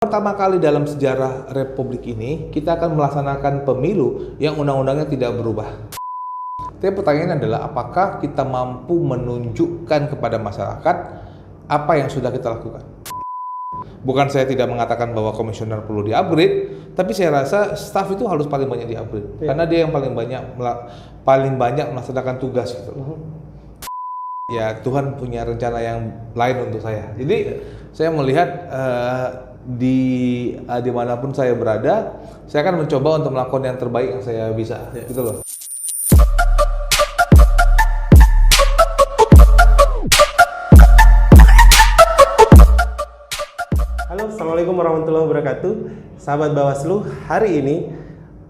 Pertama kali dalam sejarah Republik ini, kita akan melaksanakan pemilu yang undang-undangnya tidak berubah. Tapi pertanyaannya adalah, apakah kita mampu menunjukkan kepada masyarakat apa yang sudah kita lakukan? Bukan saya tidak mengatakan bahwa komisioner perlu di-upgrade, tapi saya rasa staf itu harus paling banyak di-upgrade. Karena dia yang paling banyak melaksanakan tugas gitu. Ya, Tuhan punya rencana yang lain untuk saya. Jadi saya melihat dimanapun saya berada, saya akan mencoba untuk melakukan yang terbaik yang saya bisa, gitu loh. Halo, Assalamualaikum warahmatullahi wabarakatuh. Sahabat Bawaslu, hari ini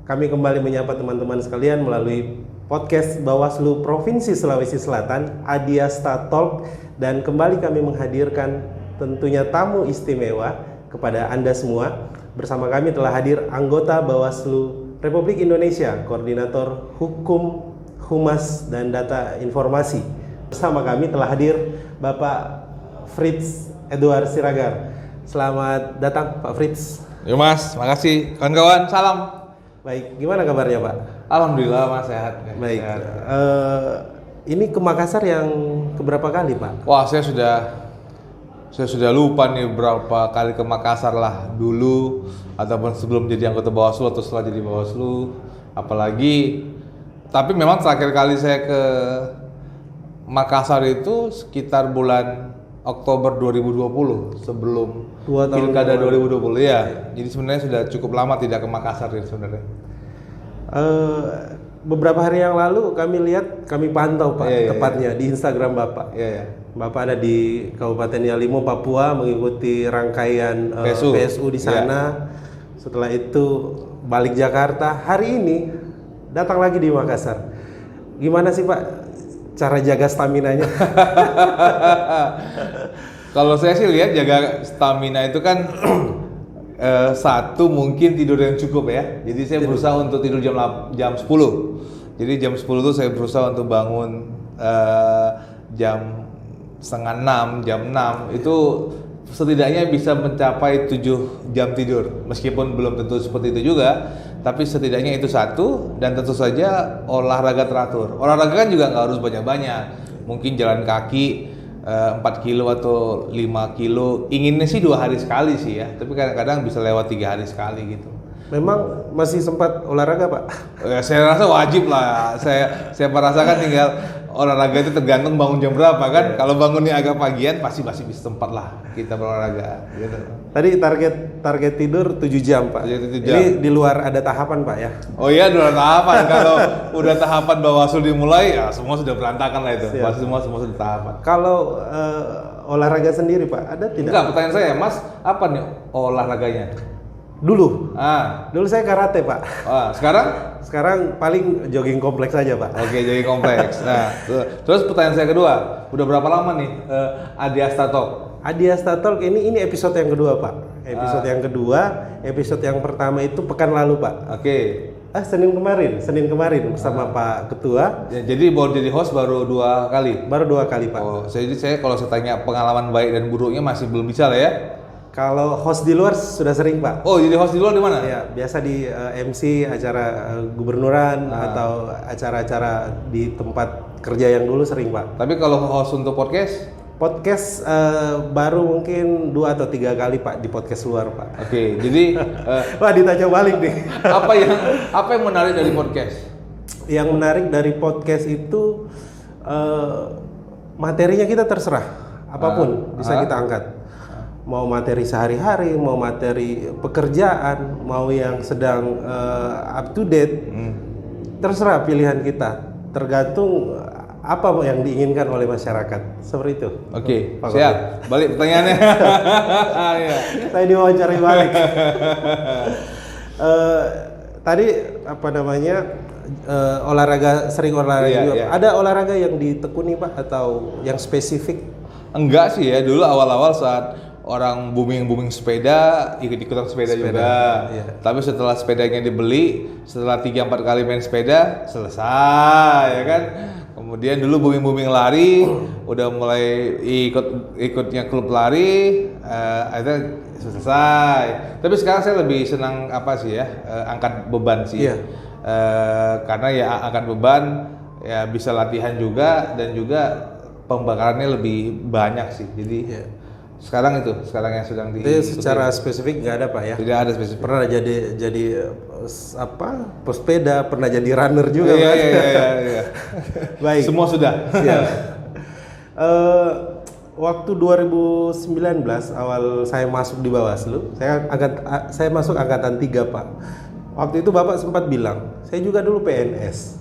kami kembali menyapa teman-teman sekalian melalui podcast Bawaslu Provinsi Sulawesi Selatan, Adiasta Talk, dan kembali kami menghadirkan tentunya tamu istimewa kepada Anda semua. Bersama kami telah hadir anggota Bawaslu Republik Indonesia, Koordinator Hukum, Humas, dan Data Informasi. Bersama kami telah hadir Bapak Fritz Edward Siragar. Selamat datang Pak Fritz. Ya Mas, makasih kawan-kawan, salam. Baik, gimana kabarnya Pak? Alhamdulillah Mas, sehat. Baik. Sehat. Ini ke Makassar yang keberapa kali Pak? Wah, saya sudah lupa nih berapa kali ke Makassar lah dulu, ataupun sebelum jadi anggota Bawaslu atau setelah jadi Bawaslu, apalagi. Tapi memang terakhir kali saya ke Makassar itu sekitar bulan Oktober 2020, sebelum Pilkada 2020 ya. Jadi sebenarnya sudah cukup lama tidak ke Makassar ya sebenarnya. Beberapa hari yang lalu kami pantau Pak, tepatnya di Instagram Bapak. Bapak ada di Kabupaten Yalimo, Papua, mengikuti rangkaian PSU di sana. Setelah itu balik Jakarta. Hari ini datang lagi di Makassar. Gimana sih Pak cara jaga staminanya? Kalau saya sih lihat jaga stamina itu kan satu mungkin tidur yang cukup ya. Jadi saya berusaha untuk tidur jam 10. Jadi jam 10 itu saya berusaha untuk bangun jam setengah 6, jam 6 itu setidaknya bisa mencapai 7 jam tidur. Meskipun belum tentu seperti itu juga, tapi setidaknya itu satu. Dan tentu saja olahraga teratur. Olahraga kan juga nggak harus banyak-banyak. Mungkin jalan kaki 4 kilo atau 5 kilo. Inginnya sih 2 hari sekali sih ya, tapi kadang-kadang bisa lewat 3 hari sekali gitu. Memang masih sempat olahraga Pak? Ya, saya rasa wajib lah. Saya merasakan tinggal olahraga itu tergantung bangun jam berapa kan. Kalau bangunnya agak pagian pasti masih bisa sempat lah kita berolahraga gitu. Tadi target tidur 7 jam Pak. 7 jam. Ini di luar ada tahapan Pak ya? Oh iya, di luar tahapan. Kalau udah tahapan Bawaslu dimulai ya semua sudah berantakan lah itu. Pasti semua sudah tahapan. Kalau olahraga sendiri Pak, ada tidak? Enggak, pertanyaan saya, Mas, apa nih olahraganya? Dulu saya karate Pak. Sekarang? Sekarang paling jogging kompleks aja Pak. Oke, jogging kompleks. Nah, terus pertanyaan saya kedua, udah berapa lama nih Adiasta Talk? Adiasta Talk ini episode yang kedua Pak. Episode yang kedua, episode yang pertama itu pekan lalu Pak. Oke. Senin kemarin bersama Pak Ketua. Ya, jadi baru jadi host baru 2 kali? Baru 2 kali Pak. Oh, jadi saya kalau saya tanya pengalaman baik dan buruknya masih belum bisa lah ya? Kalau host di luar sudah sering Pak. Oh, jadi host di luar di mana? Ya, biasa di MC acara gubernuran atau acara-acara di tempat kerja yang dulu sering Pak. Tapi kalau host untuk podcast? Podcast baru mungkin 2 atau 3 kali Pak di podcast luar Pak. Oke, jadi wah ditanya balik nih. apa yang menarik dari podcast? Yang menarik dari podcast itu materinya kita terserah, apapun bisa kita angkat. Mau materi sehari-hari, mau materi pekerjaan, mau yang sedang up to date, terserah pilihan kita. Tergantung apa yang diinginkan oleh masyarakat, seperti itu. Oke, siap. Balik pertanyaannya. Saya diwawancari balik. Tadi apa namanya sering olahraga juga. Ada olahraga yang ditekuni Pak atau yang spesifik? Enggak sih ya, dulu awal-awal saat orang booming sepeda, ikut-ikutan sepeda juga. Iya. Tapi setelah sepedanya dibeli, setelah 3-4 kali main sepeda, selesai ya kan. Kemudian dulu booming lari, udah mulai ikutnya klub lari, akhirnya selesai. Tapi sekarang saya lebih senang apa sih ya, angkat beban sih. Iya. Karena ya angkat beban ya bisa latihan juga dan juga pembakarannya lebih banyak sih. Jadi sekarang yang sedang Jadi secara spesifik nggak ada Pak ya? Tidak ada spesifik. Pernah jadi pesepeda, pernah jadi runner juga Iya, kan? iya. Baik. Semua sudah. Ya. Waktu 2019 awal saya masuk di Bawaslu, saya masuk angkatan 3 Pak. Waktu itu Bapak sempat bilang, saya juga dulu PNS.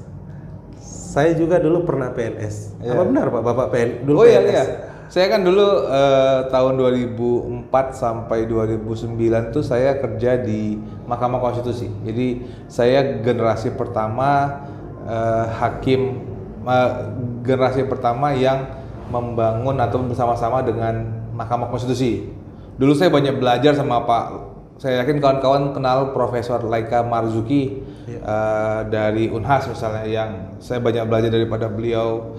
Saya juga dulu pernah PNS. Apa benar Pak Bapak dulu PNS? Iya. Saya kan dulu tahun 2004 sampai 2009 tuh saya kerja di Mahkamah Konstitusi. Jadi saya generasi pertama generasi pertama yang membangun atau bersama-sama dengan Mahkamah Konstitusi. Dulu saya banyak belajar sama saya yakin kawan-kawan kenal Profesor Laika Marzuki dari Unhas misalnya, yang saya banyak belajar daripada beliau.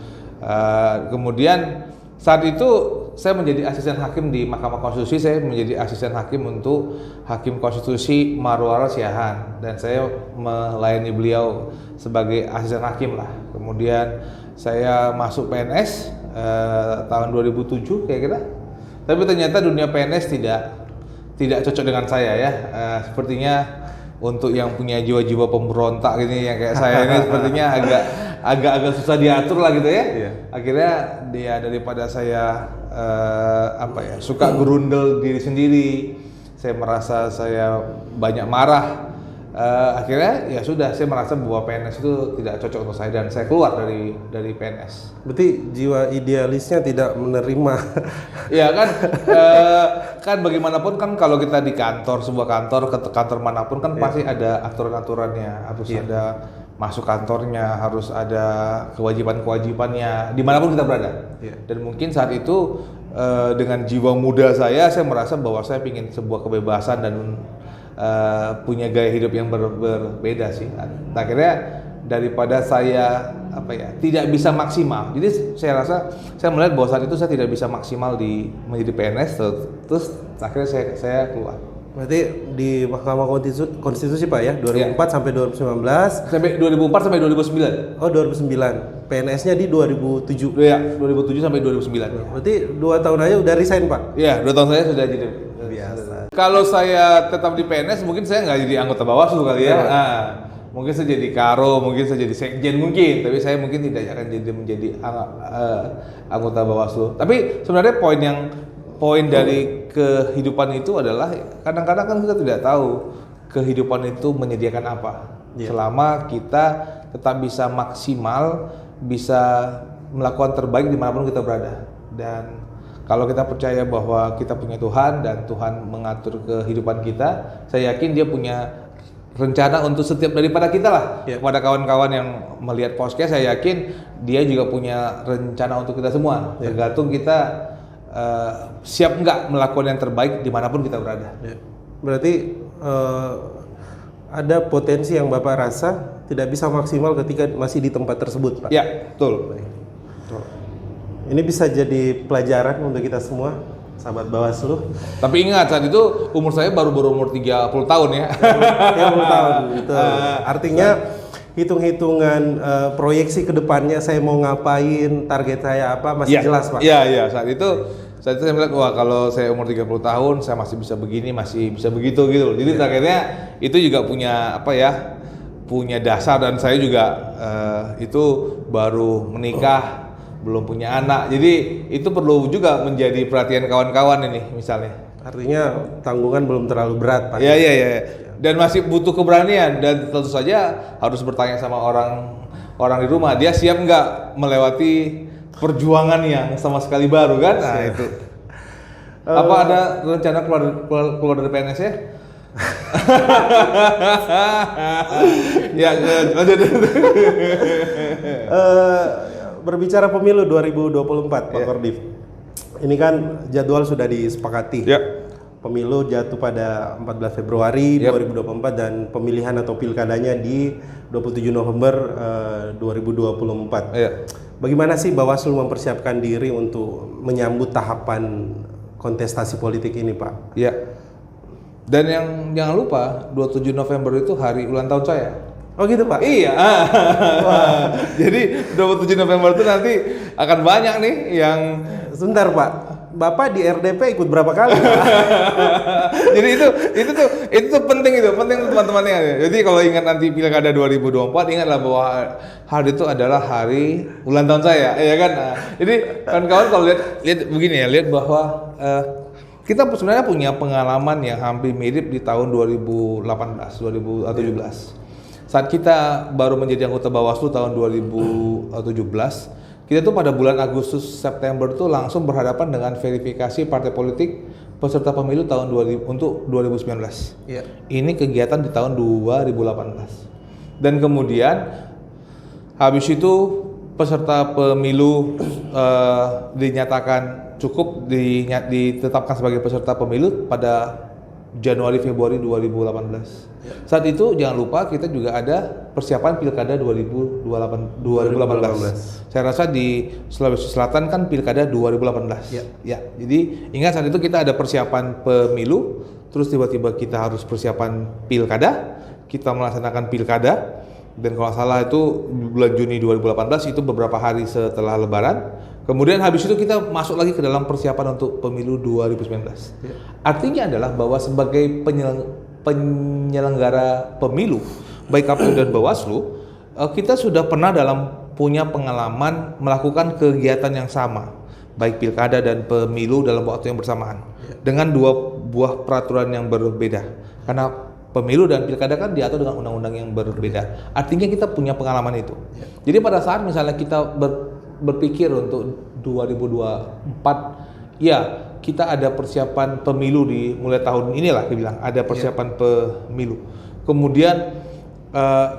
Kemudian saat itu saya menjadi asisten hakim di Mahkamah Konstitusi. Saya menjadi asisten hakim untuk Hakim Konstitusi Marwara Siahaan, dan saya melayani beliau sebagai asisten hakim lah. Kemudian saya masuk PNS tahun 2007 kira-kira. Tapi ternyata dunia PNS tidak cocok dengan saya ya. Sepertinya untuk yang punya jiwa-jiwa pemberontak gini yang kayak saya ini sepertinya agak susah diatur lah gitu ya. Iya. Akhirnya dia daripada saya suka gerundel diri sendiri, saya merasa saya banyak marah. Akhirnya ya sudah, saya merasa bahwa PNS itu tidak cocok untuk saya dan saya keluar dari PNS. Berarti jiwa idealisnya tidak menerima. Ya kan, kan bagaimanapun kan kalau kita di sebuah kantor, ke kantor manapun kan pasti ada aturan-aturannya, harus ada masuk kantornya, harus ada kewajiban-kewajibannya dimanapun kita berada. Dan mungkin saat itu dengan jiwa muda saya merasa bahwa saya ingin sebuah kebebasan dan punya gaya hidup yang berbeda sih. Akhirnya daripada saya tidak bisa maksimal, jadi saya rasa saya melihat bahwa saat itu saya tidak bisa maksimal menjadi PNS, terus akhirnya saya keluar. Berarti di Mahkamah Konstitusi Pak ya, 2004 sampai 2019. Sampai 2004 sampai 2009. Oh 2009. PNS-nya di 2007. Ya, 2007 sampai 2009. Berarti 2 tahun aja udah resign Pak? Iya, 2 tahun saya sudah jadi. Biasa. Kalau saya tetap di PNS mungkin saya nggak jadi anggota Bawaslu kali ya. Mungkin saya jadi Karo, mungkin saya jadi Sekjen mungkin, tapi saya mungkin tidak akan menjadi anggota Bawaslu. Tapi sebenarnya poin dari kehidupan itu adalah kadang-kadang kan kita tidak tahu kehidupan itu menyediakan apa. Selama kita tetap bisa maksimal, bisa melakukan terbaik dimanapun kita berada. Dan kalau kita percaya bahwa kita punya Tuhan dan Tuhan mengatur kehidupan kita, saya yakin Dia punya rencana untuk setiap daripada kita lah. Kepada kawan-kawan yang melihat podcast, saya yakin Dia juga punya rencana untuk kita semua. Tergantung kita siap nggak melakukan yang terbaik dimanapun kita berada. Berarti ada potensi yang Bapak rasa tidak bisa maksimal ketika masih di tempat tersebut, Pak? Ya, betul. Ini bisa jadi pelajaran untuk kita semua, sahabat Bawaslu. Tapi ingat, saat itu umur saya baru umur 30 tahun ya. 30 tahun, gitu. Artinya hitung-hitungan proyeksi ke depannya saya mau ngapain, target saya apa masih jelas, Pak? Iya, saat itu saya melihat, wah kalau saya umur 30 tahun saya masih bisa begini, masih bisa begitu gitu. Jadi akhirnya itu juga punya dasar, dan saya juga itu baru menikah, belum punya anak. Jadi itu perlu juga menjadi perhatian kawan-kawan ini misalnya. Artinya tanggungan belum terlalu berat, Pak. Iya. Dan masih butuh keberanian, dan tentu saja harus bertanya sama orang di rumah, dia siap nggak melewati perjuangan yang sama sekali baru kan? Nah itu. Apa ada rencana keluar dari PNS ya? Ya, lanjut. Berbicara pemilu 2024, Pak Kordif. Ini kan jadwal sudah disepakati. Pemilu jatuh pada 14 Februari 2024 dan pemilihan atau pilkadanya di 27 November 2024. Bagaimana sih Bawaslu mempersiapkan diri untuk menyambut tahapan kontestasi politik ini, Pak? Ya. Dan yang jangan lupa 27 November itu hari ulang tahun saya. Oh gitu, Pak? Iya. Jadi 27 November itu nanti akan banyak nih yang Sebentar, Pak. Bapak di RDP ikut berapa kali? jadi itu tuh penting teman-temannya. Jadi kalau ingat nanti Pilkada 2024, ingatlah bahwa hari itu adalah hari ulang tahun saya, ya kan? Nah, jadi kawan-kawan kalau lihat begini ya, lihat bahwa kita sebenarnya punya pengalaman yang hampir mirip di tahun 2017. Saat kita baru menjadi anggota Bawaslu tahun 2017, kita tuh pada bulan Agustus September tuh langsung berhadapan dengan verifikasi partai politik peserta pemilu tahun 2019. Iya. Ini kegiatan di tahun 2018. Dan kemudian habis itu peserta pemilu dinyatakan cukup ditetapkan sebagai peserta pemilu pada Januari Februari 2018. Saat itu jangan lupa kita juga ada persiapan Pilkada 2018. Saya rasa di Sulawesi Selatan kan Pilkada 2018. Ya. Jadi ingat saat itu kita ada persiapan pemilu, terus tiba-tiba kita harus persiapan Pilkada, kita melaksanakan Pilkada, dan kalau salah itu bulan Juni 2018 itu beberapa hari setelah Lebaran. Kemudian habis itu kita masuk lagi ke dalam persiapan untuk pemilu 2019. Artinya adalah bahwa sebagai penyelenggara pemilu, baik KPU dan Bawaslu, kita sudah pernah punya pengalaman melakukan kegiatan yang sama, baik pilkada dan pemilu dalam waktu yang bersamaan, dengan dua buah peraturan yang berbeda. Karena pemilu dan pilkada kan diatur dengan undang-undang yang berbeda. Artinya kita punya pengalaman itu. Jadi pada saat misalnya kita berpikir untuk 2024, ya kita ada persiapan pemilu di mulai tahun inilah, kita bilang ada persiapan pemilu. Kemudian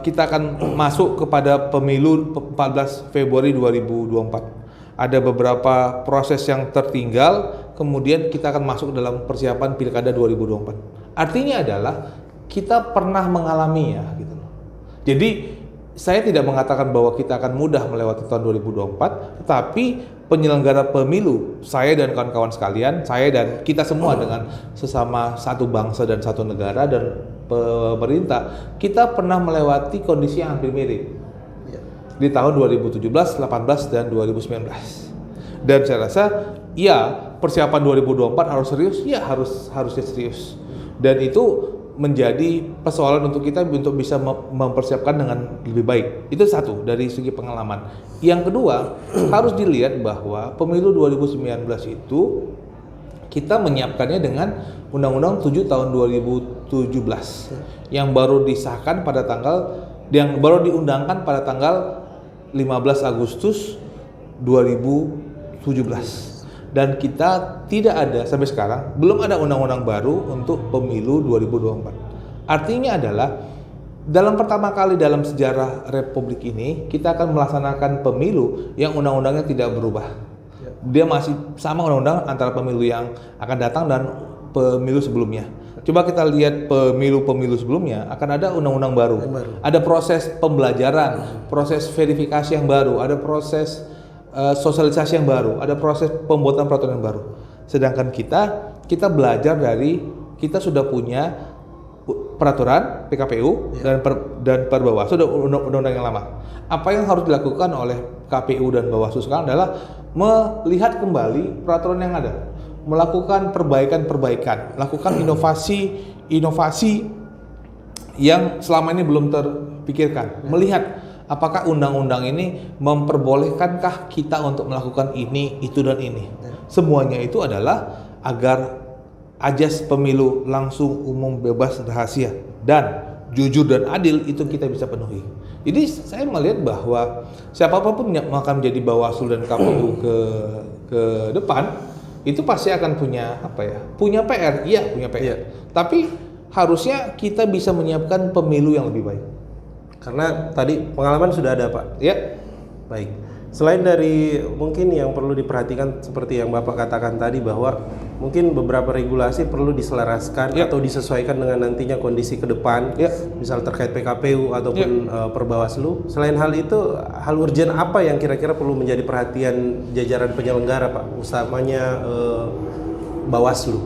kita akan masuk kepada pemilu 14 Februari 2024. Ada beberapa proses yang tertinggal, kemudian kita akan masuk dalam persiapan Pilkada 2024. Artinya adalah kita pernah mengalaminya gitu loh. Jadi saya tidak mengatakan bahwa kita akan mudah melewati tahun 2024, tetapi penyelenggara pemilu, saya dan kawan-kawan sekalian, saya dan kita semua dengan sesama satu bangsa dan satu negara dan pemerintah, kita pernah melewati kondisi yang hampir mirip di tahun 2017, 18, dan 2019. Dan saya rasa, ya persiapan 2024 harus serius, ya harusnya serius. Dan itu menjadi persoalan untuk kita untuk bisa mempersiapkan dengan lebih baik. Itu satu dari segi pengalaman. Yang kedua, harus dilihat bahwa pemilu 2019 itu kita menyiapkannya dengan Undang-Undang 7 tahun 2017 yang baru disahkan pada yang baru diundangkan pada tanggal 15 Agustus 2017. Dan kita tidak ada sampai sekarang, belum ada undang-undang baru untuk pemilu 2024. Artinya adalah dalam pertama kali dalam sejarah Republik ini kita akan melaksanakan pemilu yang undang-undangnya tidak berubah. Dia masih sama undang-undang antara pemilu yang akan datang dan pemilu sebelumnya. Coba kita lihat pemilu-pemilu sebelumnya, akan ada undang-undang baru. Ada proses pembelajaran, proses verifikasi yang baru, ada proses sosialisasi yang baru, ada proses pembuatan peraturan yang baru. Sedangkan kita belajar kita sudah punya peraturan PKPU dan Perbawaslu dan undang-undang yang lama. Apa yang harus dilakukan oleh KPU dan Bawaslu sekarang adalah melihat kembali peraturan yang ada, melakukan perbaikan-perbaikan, melakukan inovasi yang selama ini belum terpikirkan, melihat apakah undang-undang ini memperbolehkankah kita untuk melakukan ini, itu, dan ini. Semuanya itu adalah agar ajas pemilu langsung, umum, bebas, rahasia, dan jujur dan adil itu kita bisa penuhi. Jadi saya melihat bahwa siapapun yang akan menjadi Bawaslu dan KPU ke depan, itu pasti akan punya punya PR, punya PR. Tapi harusnya kita bisa menyiapkan pemilu yang lebih baik. Karena tadi pengalaman sudah ada, Pak. Ya. Baik. Selain dari mungkin yang perlu diperhatikan seperti yang Bapak katakan tadi bahwa mungkin beberapa regulasi perlu diselaraskan atau disesuaikan dengan nantinya kondisi ke depan, misal terkait PKPU ataupun Perbawaslu. Selain hal itu, hal urgent apa yang kira-kira perlu menjadi perhatian jajaran penyelenggara, Pak, utamanya Bawaslu?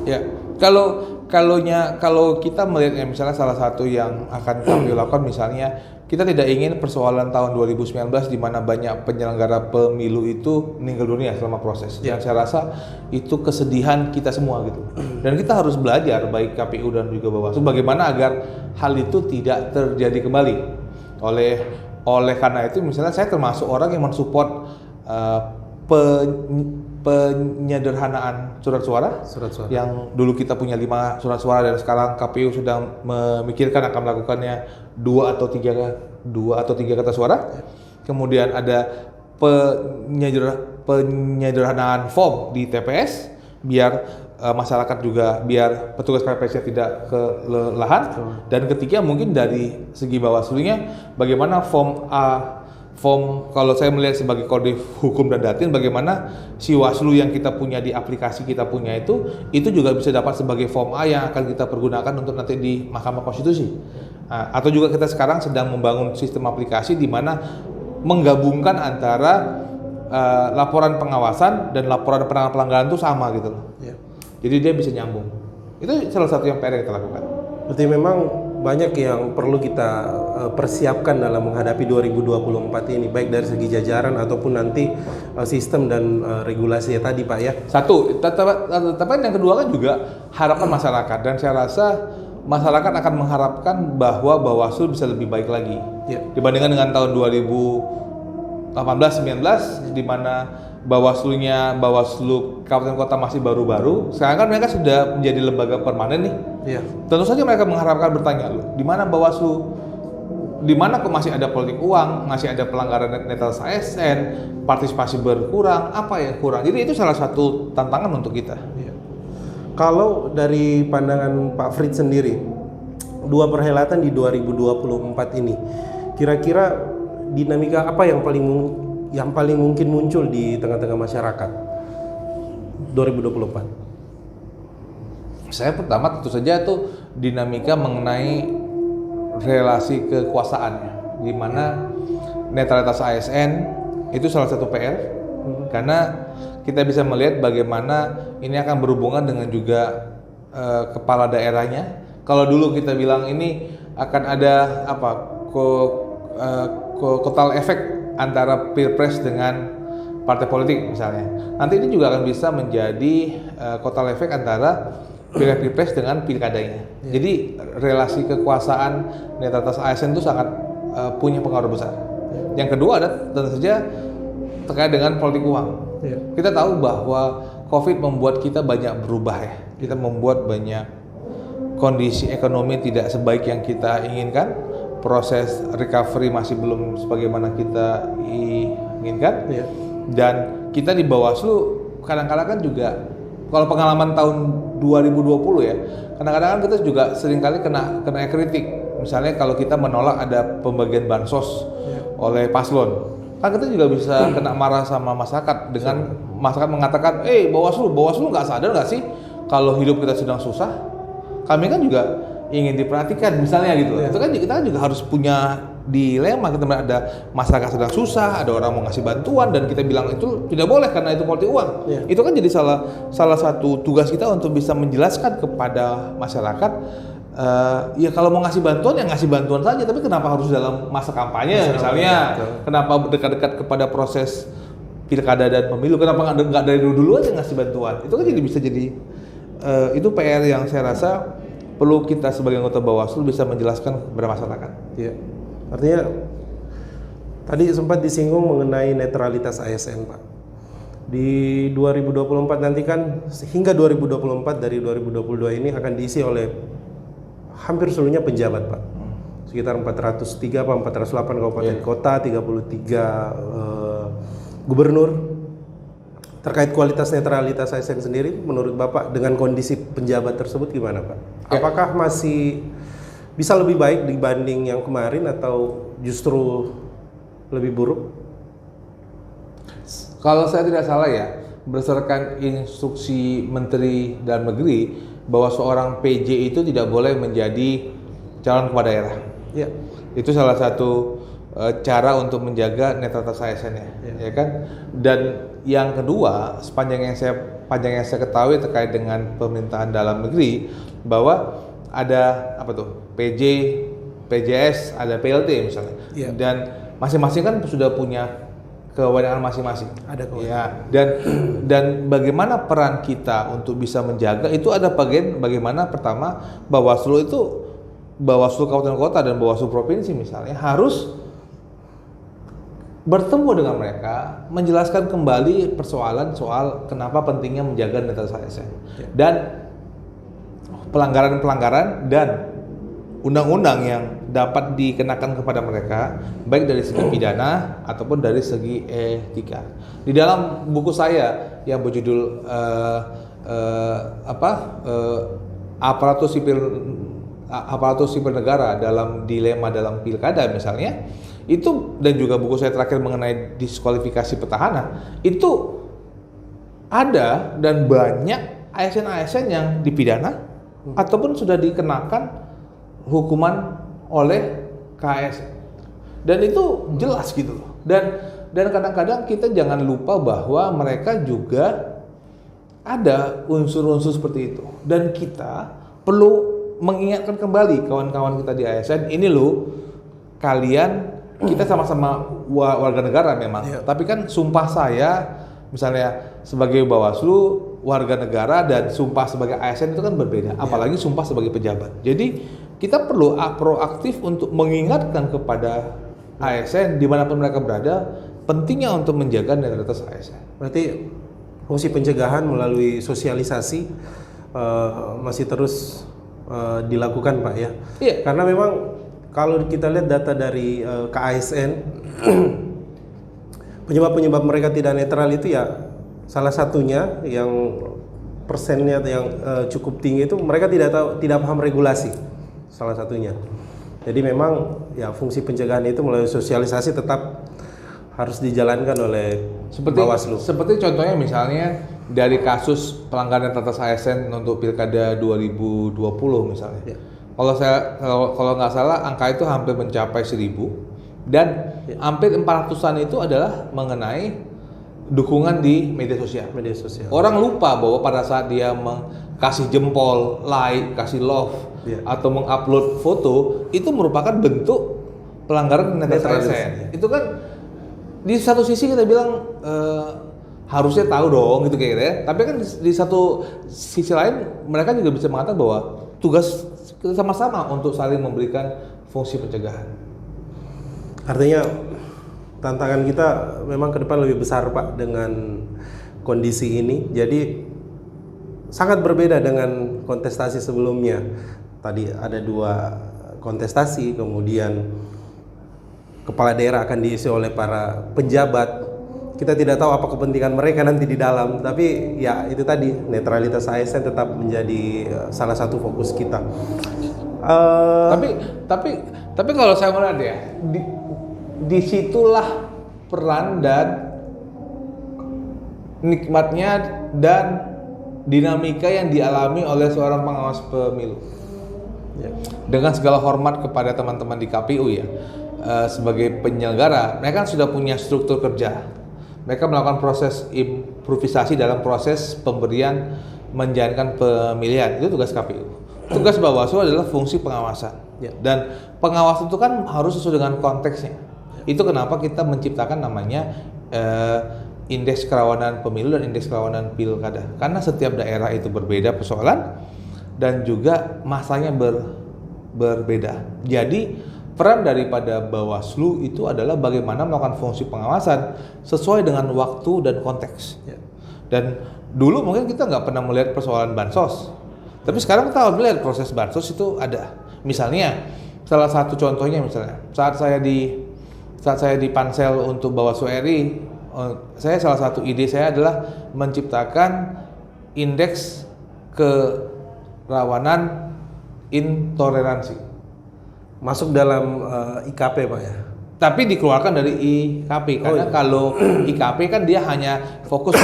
Ya, kalau kita melihat misalnya salah satu yang akan kami lakukan misalnya kita tidak ingin persoalan tahun 2019 di mana banyak penyelenggara pemilu itu meninggal dunia selama proses. Dan saya rasa itu kesedihan kita semua gitu. Dan kita harus belajar baik KPU dan juga Bawaslu bagaimana agar hal itu tidak terjadi kembali. Oleh karena itu misalnya saya termasuk orang yang mensupport penyederhanaan surat suara yang dulu kita punya 5 surat suara dan sekarang KPU sedang memikirkan akan melakukannya 2 atau 3 kertas suara. Kemudian ada penyederhanaan form di TPS biar masyarakat juga biar petugas KPS tidak kelelahan. Dan ketiga mungkin dari segi Bawaslu-nya bagaimana form kalau saya melihat sebagai kode hukum dan datin bagaimana si Waslu yang kita punya di aplikasi kita punya itu juga bisa dapat sebagai form A yang akan kita pergunakan untuk nanti di Mahkamah Konstitusi. Atau juga kita sekarang sedang membangun sistem aplikasi di mana menggabungkan antara laporan pengawasan dan laporan penanganan pelanggaran itu sama gitu loh. Jadi dia bisa nyambung. Itu salah satu yang PR yang kita lakukan. Berarti memang banyak yang perlu kita persiapkan dalam menghadapi 2024 ini, baik dari segi jajaran ataupun nanti sistem dan regulasinya tadi, Pak, ya. Satu, tapi yang kedua kan juga harapan masyarakat, dan saya rasa masyarakat akan mengharapkan bahwa Bawaslu bisa lebih baik lagi dibandingkan dengan tahun 2018-19 di mana Bawaslu kabupaten kota masih baru-baru. Sekarang kan mereka sudah menjadi lembaga permanen nih. Tentu saja mereka mengharapkan bertanya loh, di mana Bawaslu, di mana kok masih ada politik uang, masih ada pelanggaran netralitas ASN, partisipasi berkurang, apa yang kurang? Jadi itu salah satu tantangan untuk kita. Kalau dari pandangan Pak Fritz sendiri, 2 perhelatan di 2024 ini, kira-kira dinamika apa yang paling mungkin muncul di tengah-tengah masyarakat 2024? Saya pertama tentu saja itu dinamika mengenai relasi kekuasaannya, di mana netralitas ASN itu salah satu PR, karena kita bisa melihat bagaimana ini akan berhubungan dengan juga kepala daerahnya. Kalau dulu kita bilang ini akan ada kotal efek antara pilpres dengan partai politik misalnya. Nanti ini juga akan bisa menjadi kotal efek antara pilpres dengan pilkadanya. Jadi relasi kekuasaan netralitas ASN itu sangat punya pengaruh besar. Yang kedua ada tentu saja terkait dengan politik uang. Kita tahu bahwa COVID membuat kita banyak berubah ya. Kita membuat banyak kondisi ekonomi tidak sebaik yang kita inginkan. Proses recovery masih belum sebagaimana kita inginkan. Dan kita di Bawaslu kadang-kadang kan juga, kalau pengalaman tahun 2020 ya, kadang-kadang kan kita juga seringkali kena kritik. Misalnya kalau kita menolak ada pembagian bansos oleh paslon, kan kita juga bisa kena marah sama masyarakat dengan masyarakat mengatakan, Bawaslu nggak sadar nggak sih kalau hidup kita sedang susah? Kami kan juga ingin diperhatikan misalnya gitu. Itu kan kita juga harus punya dilema. Kita ada masyarakat sedang susah, ada orang mau ngasih bantuan dan kita bilang itu tidak boleh karena itu politik uang. Itu kan jadi salah satu tugas kita untuk bisa menjelaskan kepada masyarakat, ya kalau mau ngasih bantuan ya ngasih bantuan saja, tapi kenapa harus dalam masa kampanye misalnya? Kenapa dekat-dekat kepada proses pilkada dan pemilu? Kenapa nggak dari dulu aja ngasih bantuan? Itu kan jadi bisa jadi itu PR yang saya rasa perlu kita sebagai anggota Bawaslu bisa menjelaskan kepada masyarakat. Artinya tadi sempat disinggung mengenai netralitas ASN, Pak. Di 2024 nanti kan hingga 2024 dari 2022 ini akan diisi oleh hampir seluruhnya pejabat, Pak. Sekitar 403 apa 408 kabupaten kota, 33 gubernur. Terkait kualitas netralitas ASN sendiri, menurut Bapak dengan kondisi penjabat tersebut gimana, Pak? Apakah masih bisa lebih baik dibanding yang kemarin atau justru lebih buruk? Kalau saya tidak salah ya, berdasarkan instruksi Menteri Dalam Negeri bahwa seorang PJ itu tidak boleh menjadi calon kepala daerah. Ya. Itu salah satu cara untuk menjaga netralitas ASN ya kan. Dan yang kedua, sepanjang yang saya ketahui terkait dengan pemerintahan dalam negeri bahwa ada apa tuh PJ, PJS, ada PLT misalnya, dan masing-masing kan sudah punya kewenangan masing-masing. Ada kewenangan. Ya, dan bagaimana peran kita untuk bisa menjaga itu ada bagaimana pertama Bawaslu kabupaten kota dan Bawaslu provinsi misalnya harus bertemu dengan mereka, menjelaskan kembali persoalan soal kenapa pentingnya menjaga netralitas ASN dan pelanggaran-pelanggaran dan undang-undang yang dapat dikenakan kepada mereka, baik dari segi pidana ataupun dari segi etika. Di dalam buku saya yang berjudul aparatur sipil negara dalam dilema dalam pilkada misalnya, itu dan juga buku saya terakhir mengenai diskualifikasi petahana, itu ada dan banyak ASN yang dipidana ataupun sudah dikenakan hukuman oleh KASN, dan itu jelas gitu loh. Dan kadang-kadang kita jangan lupa bahwa mereka juga ada unsur-unsur seperti itu, dan kita perlu mengingatkan kembali kawan-kawan kita di ASN, ini loh kalian, kita sama-sama warga negara memang, tapi kan sumpah saya misalnya sebagai Bawaslu warga negara dan sumpah sebagai ASN itu kan berbeda, apalagi sumpah sebagai pejabat. Jadi kita perlu proaktif untuk mengingatkan kepada ASN dimanapun mereka berada, pentingnya untuk menjaga netralitas ASN. Berarti fungsi pencegahan melalui sosialisasi masih terus dilakukan, Pak ya? Iya. Karena memang kalau kita lihat data dari KASN, penyebab mereka tidak netral itu ya salah satunya yang persennya yang cukup tinggi itu mereka tidak paham regulasi, salah satunya. Jadi memang ya fungsi pencegahan itu melalui sosialisasi tetap harus dijalankan oleh Bawaslu. Seperti contohnya misalnya dari kasus pelanggaran netralitas ASN untuk Pilkada 2020 misalnya. Kalau nggak salah angka itu hampir mencapai 1.000 dan hampir 400-an itu adalah mengenai dukungan di media sosial. Orang lupa bahwa pada saat dia kasih jempol, like, kasih love atau mengupload foto itu merupakan bentuk pelanggaran netralitas ASN. Itu kan di satu sisi kita bilang harusnya tahu dong gitu kayak gitu ya. Tapi kan di satu sisi lain mereka juga bisa mengatakan bahwa tugas kita sama-sama untuk saling memberikan fungsi pencegahan. Artinya tantangan kita memang ke depan lebih besar, Pak, dengan kondisi ini. Jadi sangat berbeda dengan kontestasi sebelumnya. Tadi ada 2 kontestasi, kemudian kepala daerah akan diisi oleh para pejabat. Kita tidak tahu apa kepentingan mereka nanti di dalam, tapi ya itu tadi, netralitas ASN tetap menjadi salah satu fokus kita. Tapi kalau saya melihat ya, disitulah peran dan nikmatnya dan dinamika yang dialami oleh seorang pengawas pemilu. Dengan segala hormat kepada teman-teman di KPU ya, sebagai penyelenggara, mereka kan sudah punya struktur kerja. Mereka melakukan proses improvisasi dalam proses pemberian menjalankan pemilihan. Itu tugas KPU. Tugas Bawaslu adalah fungsi pengawasan. Dan pengawasan itu kan harus sesuai dengan konteksnya. Itu kenapa kita menciptakan namanya indeks kerawanan pemilu dan indeks kerawanan pilkada. Karena setiap daerah itu berbeda persoalan dan juga masanya berbeda. Jadi peran daripada Bawaslu itu adalah bagaimana melakukan fungsi pengawasan sesuai dengan waktu dan konteks. Dan dulu mungkin kita nggak pernah melihat persoalan bansos, tapi sekarang kita melihat proses bansos itu ada. Misalnya, salah satu contohnya misalnya saat saya di Pansel untuk Bawaslu RI, saya salah satu ide saya adalah menciptakan indeks kerawanan intoleransi. Masuk dalam IKP, Pak ya? Tapi dikeluarkan dari IKP karena kalau IKP kan dia hanya fokus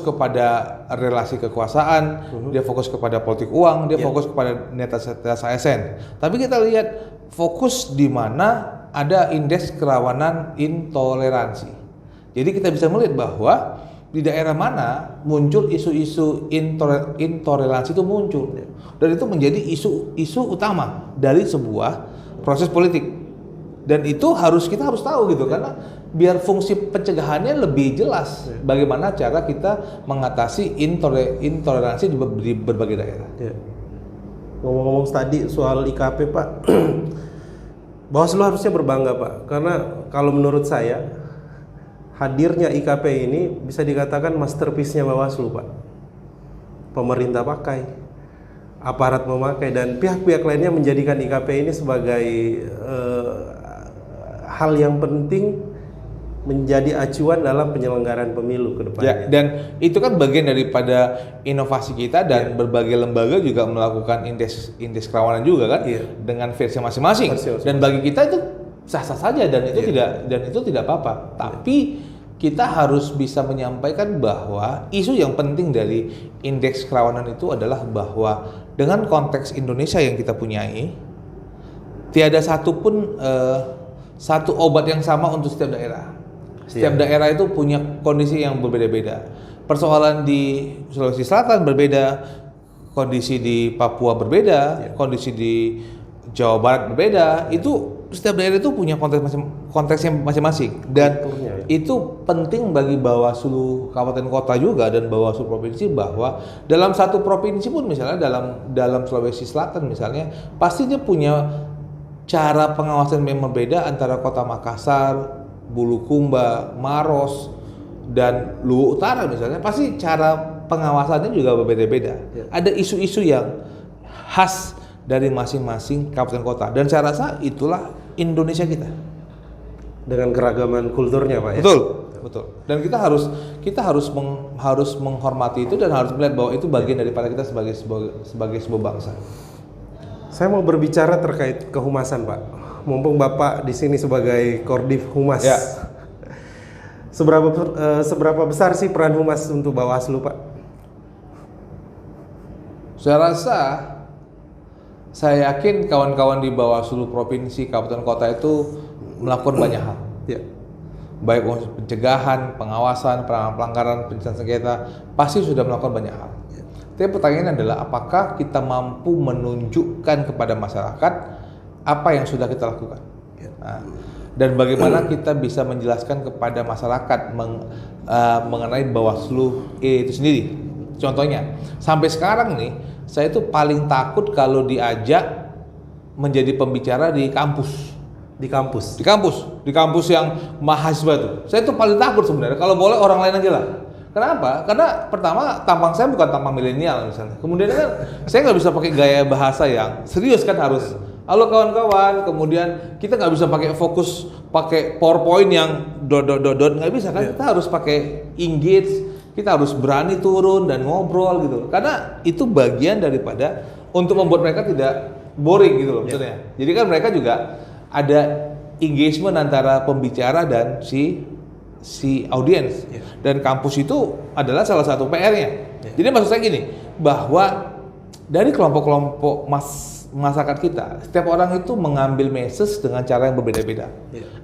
kepada relasi kekuasaan, dia fokus kepada politik uang, dia fokus kepada netralitas ASN. Tapi kita lihat fokus di mana ada indeks kerawanan intoleransi. Jadi kita bisa melihat bahwa di daerah mana muncul isu-isu intoleransi itu muncul, dan itu menjadi isu utama dari sebuah proses politik. Dan itu kita harus tahu gitu, karena biar fungsi pencegahannya lebih jelas bagaimana cara kita mengatasi intoleransi di berbagai daerah. Ya. Ngomong-ngomong tadi soal IKP Pak, Bawaslu harusnya berbangga Pak, karena kalau menurut saya hadirnya IKP ini bisa dikatakan masterpiece-nya Bawaslu Pak. Pemerintah pakai, aparat memakai, dan pihak-pihak lainnya menjadikan IKP ini sebagai hal yang penting, menjadi acuan dalam penyelenggaraan pemilu ke depannya. Ya, dan itu kan bagian daripada inovasi kita, dan berbagai lembaga juga melakukan indeks kerawanan juga kan, dengan versi masing-masing. Dan bagi kita itu sah-sah saja, dan itu tidak apa-apa. Tapi kita harus bisa menyampaikan bahwa isu yang penting dari indeks kerawanan itu adalah bahwa dengan konteks Indonesia yang kita punyai, tiada satupun satu obat yang sama untuk setiap daerah. Setiap daerah itu punya kondisi yang berbeda-beda. Persoalan di Sulawesi Selatan berbeda, kondisi di Papua berbeda, kondisi di Jawa Barat berbeda. Itu setiap daerah itu punya konteksnya masing-masing. Dan itu penting bagi Bawaslu Kabupaten Kota juga dan Bawaslu Provinsi, bahwa dalam satu provinsi pun, misalnya dalam Sulawesi Selatan misalnya, pasti dia punya cara pengawasan yang berbeda antara Kota Makassar, Bulukumba, Maros, dan Luwu Utara misalnya. Pasti cara pengawasannya juga berbeda-beda. Ada isu-isu yang khas dari masing-masing kabupaten kota, dan saya rasa itulah Indonesia kita dengan keragaman kulturnya Pak ya. Betul. Dan kita harus menghormati itu, dan harus melihat bahwa itu bagian daripada kita sebagai sebuah bangsa. Saya mau berbicara terkait kehumasan Pak. Mumpung Bapak di sini sebagai Kordif Humas. Ya. Seberapa besar sih peran Humas untuk Bawaslu Pak? Saya yakin kawan-kawan di Bawaslu Provinsi, Kabupaten Kota itu melakukan banyak hal. Ya. Baik untuk pencegahan, pengawasan, pelanggaran, penyelesaian sengketa, pasti sudah melakukan banyak hal. Tapi pertanyaannya adalah, apakah kita mampu menunjukkan kepada masyarakat apa yang sudah kita lakukan? Nah, dan bagaimana kita bisa menjelaskan kepada masyarakat mengenai Bawaslu itu sendiri. Contohnya, sampai sekarang nih, saya itu paling takut kalau diajak menjadi pembicara di kampus. Di kampus yang mahasiswa itu. Saya itu paling takut sebenarnya. Kalau boleh orang lain aja lah. Kenapa? Karena pertama, tampang saya bukan tampang milenial misalnya. Kemudian kan saya nggak bisa pakai gaya bahasa yang serius kan, harus halo kawan-kawan. Kemudian kita nggak bisa pakai PowerPoint yang nggak bisa kan. Kita harus pakai engage. Kita harus berani turun dan ngobrol gitu. Karena itu bagian daripada untuk membuat mereka tidak boring gitu loh maksudnya. Jadi kan mereka juga ada engagement antara pembicara dan si audiens. Dan kampus itu adalah salah satu PR-nya. Jadi maksud saya gini, bahwa dari kelompok-kelompok masyarakat kita, setiap orang itu mengambil message dengan cara yang berbeda-beda.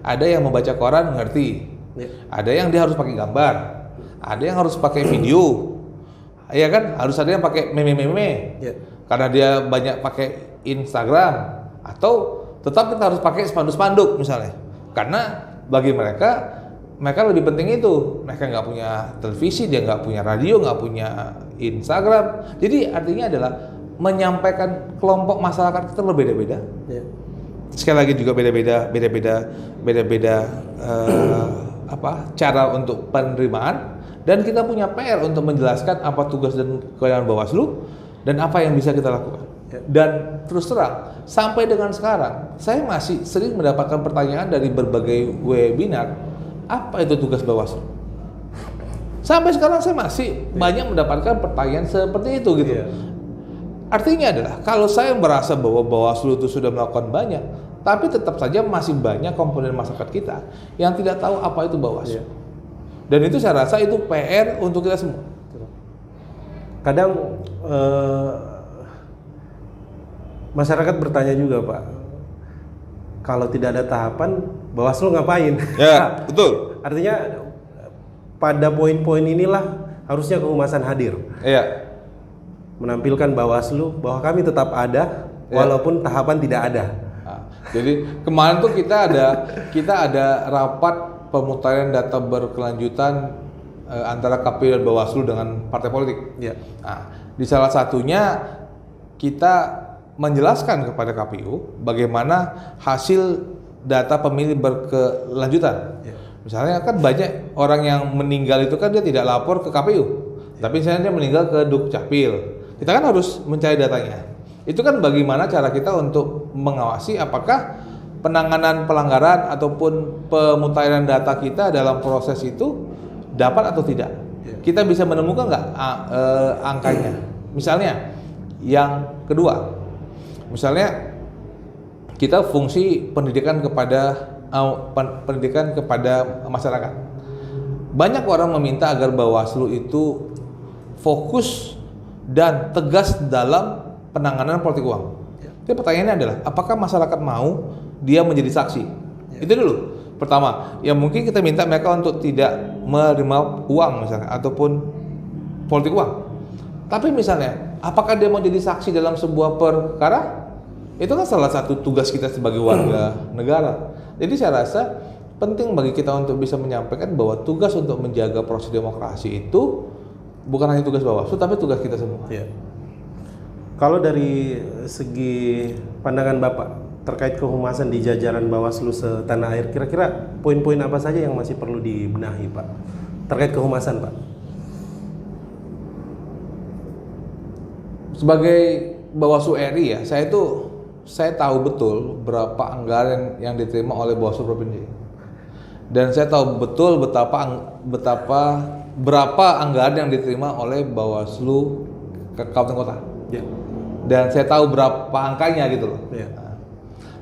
Ada yang membaca koran ngerti, ada yang dia harus pakai gambar, ada yang harus pakai video, ya kan, harus ada yang pakai meme, karena dia banyak pakai Instagram, atau tetap kita harus pakai spanduk-spanduk misalnya, karena bagi mereka lebih penting itu. Mereka nggak punya televisi, dia nggak punya radio, nggak punya Instagram. Jadi artinya adalah menyampaikan kelompok masyarakat kita berbeda-beda. Sekali lagi juga beda-beda cara untuk penerimaan, dan kita punya PR untuk menjelaskan apa tugas dan kewenangan Bawaslu dan apa yang bisa kita lakukan. Dan terus terang, sampai dengan sekarang saya masih sering mendapatkan pertanyaan dari berbagai webinar, apa itu tugas Bawaslu? Sampai sekarang saya masih banyak mendapatkan pertanyaan seperti itu gitu. Artinya adalah, kalau saya merasa bahwa Bawaslu itu sudah melakukan banyak, Tapi tetap saja masih banyak komponen masyarakat kita yang tidak tahu apa itu Bawaslu. Dan itu saya rasa itu PR untuk kita semua. Kadang masyarakat bertanya juga, Pak, kalau tidak ada tahapan, Bawaslu ngapain? Ya, betul. Artinya pada poin-poin inilah harusnya kehumasan hadir. Iya. Menampilkan Bawaslu bahwa kami tetap ada walaupun tahapan tidak ada. Nah, jadi kemarin tuh kita ada rapat pemutaran data berkelanjutan antara KPU dan Bawaslu dengan partai politik. Ya. Nah, di salah satunya kita menjelaskan kepada KPU bagaimana hasil data pemilih berkelanjutan. Ya. Misalnya kan banyak orang yang meninggal itu kan dia tidak lapor ke KPU, tapi misalnya dia meninggal ke Dukcapil, kita kan harus mencari datanya. Itu kan bagaimana cara kita untuk mengawasi apakah penanganan pelanggaran ataupun pemutahiran data kita dalam proses itu dapat atau tidak. Kita bisa menemukan nggak angkanya. Misalnya yang kedua, misalnya kita fungsi pendidikan kepada masyarakat. Banyak orang meminta agar Bawaslu itu fokus dan tegas dalam penanganan politik uang. Jadi pertanyaannya adalah, apakah masyarakat mau dia menjadi saksi? Itu dulu. Pertama, ya mungkin kita minta mereka untuk tidak menerima uang misalnya ataupun politik uang. Tapi misalnya, apakah dia mau jadi saksi dalam sebuah perkara? Itu kan salah satu tugas kita sebagai warga negara. Jadi saya rasa penting bagi kita untuk bisa menyampaikan bahwa tugas untuk menjaga proses demokrasi itu bukan hanya tugas Bawaslu, tapi tugas kita semua. Ya. Kalau dari segi pandangan Bapak terkait kehumasan di jajaran Bawaslu setanah air, kira-kira poin-poin apa saja yang masih perlu dibenahi, Pak? Terkait kehumasan, Pak? Sebagai Bawaslu RI ya, saya tahu betul berapa anggaran yang diterima oleh Bawaslu Provinsi. Dan saya tahu betul berapa anggaran yang diterima oleh Bawaslu Kabupaten Kota. Ya. Dan saya tahu berapa angkanya gitu loh. Ya. Nah,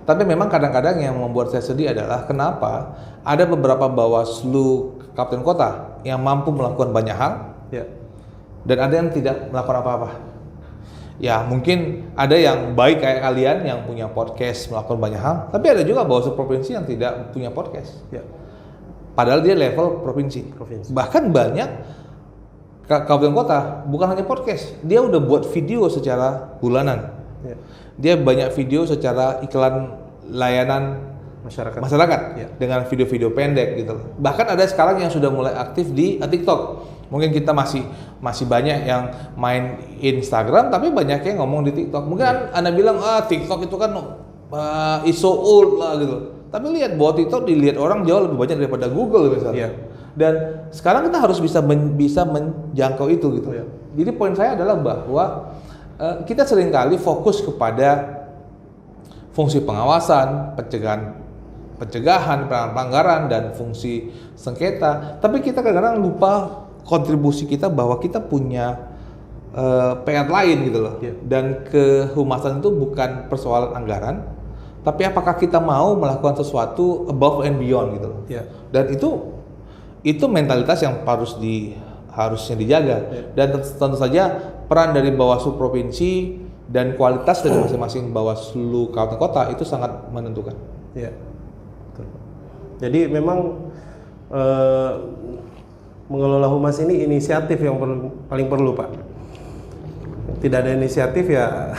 tapi memang kadang-kadang yang membuat saya sedih adalah kenapa ada beberapa Bawaslu Kabupaten Kota yang mampu melakukan banyak hal, Ya. dan ada yang tidak melakukan apa-apa. Ya mungkin ada yang baik kayak kalian yang punya podcast melakukan banyak hal, tapi ada juga Bawaslu provinsi yang tidak punya podcast. Ya. Padahal dia level provinsi. Bahkan banyak kabupaten kota bukan hanya podcast, dia udah buat video secara bulanan. Ya. Dia banyak video secara iklan layanan masyarakat Ya. dengan video-video pendek gitu. Bahkan ada sekarang yang sudah mulai aktif di TikTok. Mungkin kita masih banyak yang main Instagram, tapi banyak yang ngomong di TikTok. Mungkin Anda bilang TikTok itu kan is so old lah gitu. Tapi lihat bahwa TikTok dilihat orang jauh lebih banyak daripada Google misalnya. Yeah. Dan sekarang kita harus bisa menjangkau itu gitu. Yeah. Jadi poin saya adalah bahwa kita seringkali fokus kepada fungsi pengawasan, pencegahan pelanggaran dan fungsi sengketa. Tapi kita kadang-kadang lupa kontribusi kita bahwa kita punya PR lain gitu loh. Yeah. Dan kehumasan itu bukan persoalan anggaran, tapi apakah kita mau melakukan sesuatu above and beyond gitu loh. Yeah. Dan itu mentalitas yang harusnya dijaga. Yeah. Dan tentu saja peran dari Bawaslu provinsi dan kualitas dari masing-masing Bawaslu kabupaten kota itu sangat menentukan. Ya. Betul. Jadi memang mengelola humas ini inisiatif yang paling perlu, Pak. Tidak ada inisiatif ya.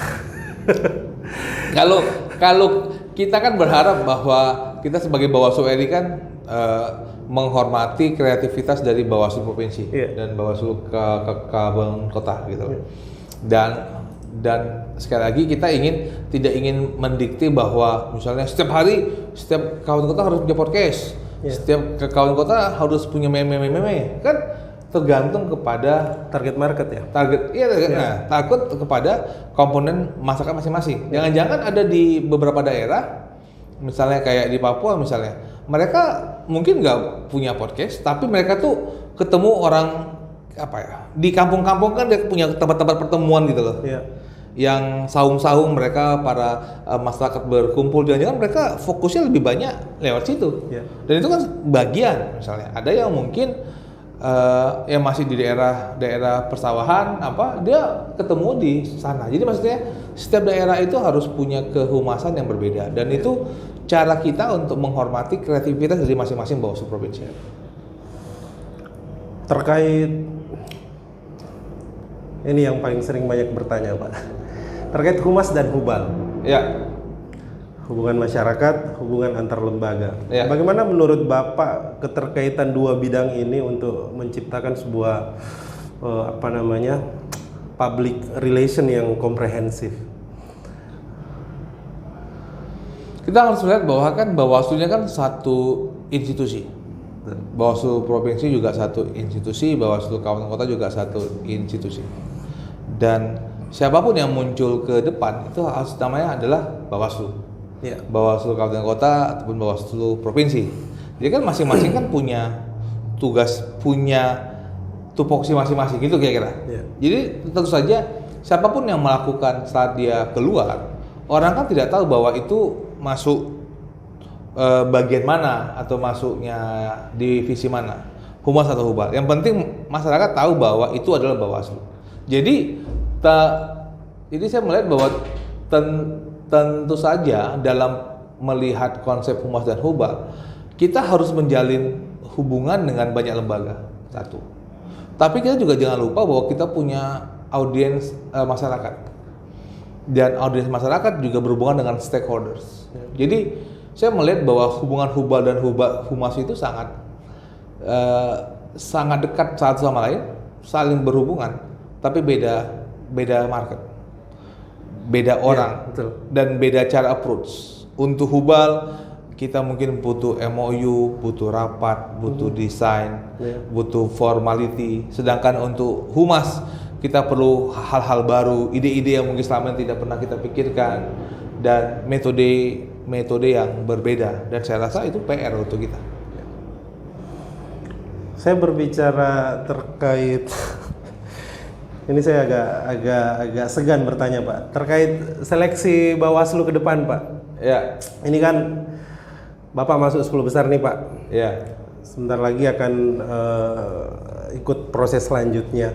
Kalau kita kan berharap bahwa kita sebagai Bawaslu RI kan menghormati kreativitas dari Bawaslu provinsi dan Bawaslu kabupaten kota gitu. Dan sekali lagi kita tidak ingin mendikte bahwa misalnya setiap hari setiap kabupaten kota harus punya podcast. Setiap kabupaten kota harus punya meme kan tergantung kepada target market ya. Nah, takut kepada komponen masyarakat masing-masing. Jangan-jangan ada di beberapa daerah, misalnya kayak di Papua misalnya, mereka mungkin nggak punya podcast, tapi mereka tuh ketemu orang di kampung-kampung kan dia punya tempat-tempat pertemuan gitu loh. Ya. yang saung-saung mereka para masyarakat berkumpul, jangan-jangan mereka fokusnya lebih banyak lewat situ. Ya. Dan itu kan bagian, misalnya ada yang mungkin yang masih di daerah persawahan dia ketemu di sana. Jadi maksudnya setiap daerah itu harus punya kehumasan yang berbeda, dan itu cara kita untuk menghormati kreativitas dari masing-masing Bawaslu provinsi. Terkait ini yang paling sering banyak bertanya, Pak, terkait humas dan hubal. Ya. Hubungan masyarakat, hubungan antar lembaga. Ya. Bagaimana menurut Bapak keterkaitan dua bidang ini untuk menciptakan sebuah public relation yang komprehensif? Kita harus melihat bahwa kan Bawaslu-nya kan satu institusi. Bawaslu provinsi juga satu institusi, Bawaslu kabupaten kota juga satu institusi. Dan siapapun yang muncul ke depan itu harus namanya adalah Bawaslu. Ya. Bawaslu kabupaten kota ataupun Bawaslu provinsi. Jadi kan masing-masing kan punya tugas, punya tupoksi masing-masing gitu kira-kira. Ya. Jadi tentu saja siapapun yang melakukan saat dia keluar, orang kan tidak tahu bahwa itu masuk bagian mana atau masuknya divisi mana, humas atau hubal. Yang penting masyarakat tahu bahwa itu adalah Bawaslu. Jadi saya melihat bahwa tentu saja dalam melihat konsep humas dan hubal, kita harus menjalin hubungan dengan banyak lembaga, satu. Tapi kita juga jangan lupa bahwa kita punya audiens masyarakat. Dan audiens masyarakat juga berhubungan dengan stakeholders. Jadi saya melihat bahwa hubungan hubal dan humas itu sangat dekat satu sama lain, saling berhubungan, tapi beda market, beda orang, betul. Dan beda cara approach. Untuk hubal kita mungkin butuh MOU, butuh rapat, butuh desain, butuh formality. Sedangkan untuk humas kita perlu hal-hal baru, ide-ide yang mungkin selama ini tidak pernah kita pikirkan, dan metode yang berbeda. Dan saya rasa itu PR untuk kita. Saya berbicara terkait ini saya agak segan bertanya, Pak, terkait seleksi Bawaslu ke depan, Pak. Ya. Ini kan Bapak masuk 10 besar nih, Pak. Ya. Sebentar lagi akan ikut proses selanjutnya.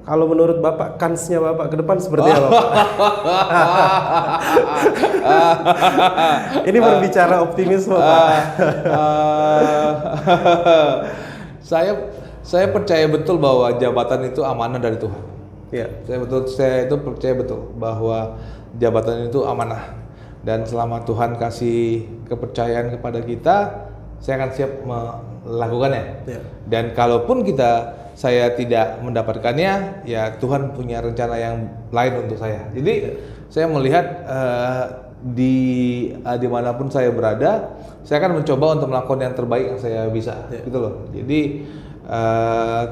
Kalau menurut Bapak, kansnya Bapak ke depan seperti apa, Pak? Ini berbicara optimisme, Pak. Saya percaya betul bahwa jabatan itu amanah dari Tuhan. Ya. Saya itu percaya betul bahwa jabatan itu amanah, dan selama Tuhan kasih kepercayaan kepada kita, saya akan siap melakukannya. Ya. Dan kalaupun saya tidak mendapatkannya, ya Tuhan punya rencana yang lain untuk saya. Jadi saya melihat dimanapun saya berada, saya akan mencoba untuk melakukan yang terbaik yang saya bisa, gitu loh. Jadi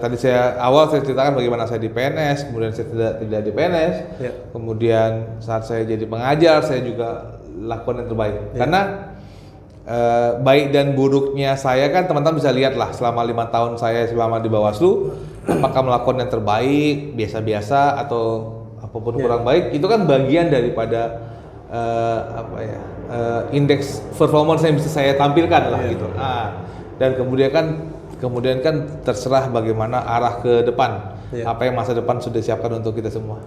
tadi saya ceritakan bagaimana saya di PNS, kemudian saya tidak di PNS, kemudian saat saya jadi pengajar saya juga lakukan yang terbaik. Karena baik dan buruknya saya kan teman-teman bisa lihat lah selama 5 tahun saya selama di Bawaslu, apakah melakukan yang terbaik, biasa-biasa atau apapun kurang baik, itu kan bagian daripada indeks performance yang bisa saya tampilkan lah gitu. Dan kemudian kan terserah bagaimana arah ke depan, apa yang masa depan sudah siapkan untuk kita semua.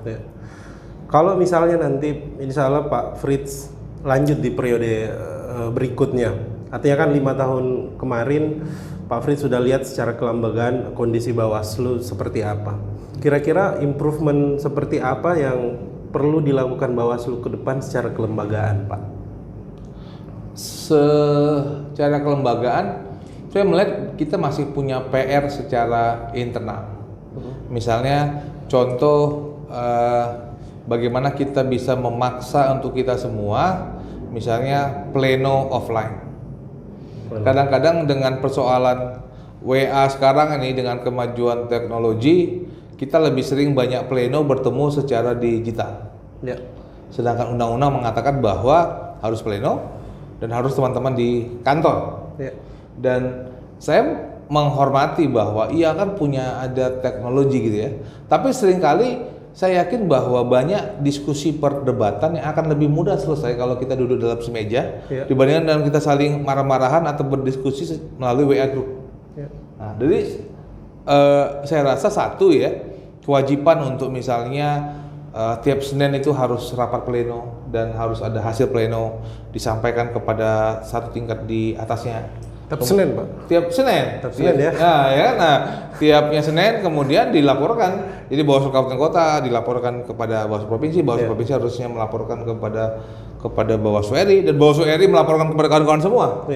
Kalau misalnya nanti insya Allah Pak Fritz lanjut di periode berikutnya, artinya kan 5 tahun kemarin Pak Fritz sudah lihat secara kelembagaan kondisi Bawaslu seperti apa. Kira-kira improvement seperti apa yang perlu dilakukan Bawaslu ke depan secara kelembagaan, Pak? Secara kelembagaan, saya melihat kita masih punya PR secara internal. Misalnya contoh bagaimana kita bisa memaksa untuk kita semua, misalnya pleno offline. Kadang-kadang dengan persoalan WA sekarang ini dengan kemajuan teknologi, kita lebih sering banyak pleno bertemu secara digital. Sedangkan undang-undang mengatakan bahwa harus pleno dan harus teman-teman di kantor. Dan saya menghormati bahwa iya kan punya ada teknologi gitu ya. Tapi seringkali saya yakin bahwa banyak diskusi perdebatan yang akan lebih mudah selesai kalau kita duduk dalam semeja dibandingkan dengan kita saling marah-marahan atau berdiskusi melalui WA group. Nah, jadi saya rasa satu ya, kewajiban untuk misalnya tiap Senin itu harus rapat pleno dan harus ada hasil pleno disampaikan kepada satu tingkat di atasnya. Tiap Senin, Pak? Tiap Senin. Tiap Senin ya? Nah, ya kan? Nah, tiapnya Senin kemudian dilaporkan. Jadi Bawaslu Kabupaten Kota dilaporkan kepada Bawaslu Provinsi, Bawaslu Provinsi harusnya melaporkan kepada Bawaslu RI dan Bawaslu RI melaporkan kepada kawan-kawan semua.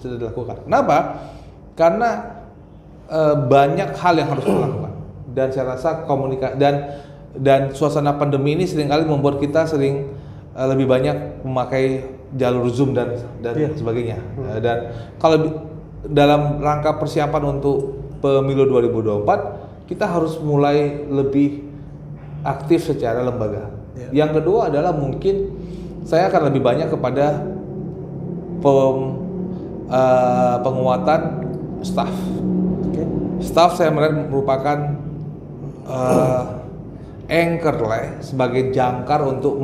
Sudah dilakukan. Kenapa? Karena banyak hal yang harus dilakukan. Dan saya rasa komunikasi dan suasana pandemi ini seringkali membuat kita lebih banyak memakai jalur Zoom dan sebagainya. Dan kalau dalam rangka persiapan untuk pemilu 2024, kita harus mulai lebih aktif secara lembaga. Yang kedua adalah mungkin saya akan lebih banyak kepada penguatan staf. Staf saya melihat merupakan anchor lah sebagai jangkar untuk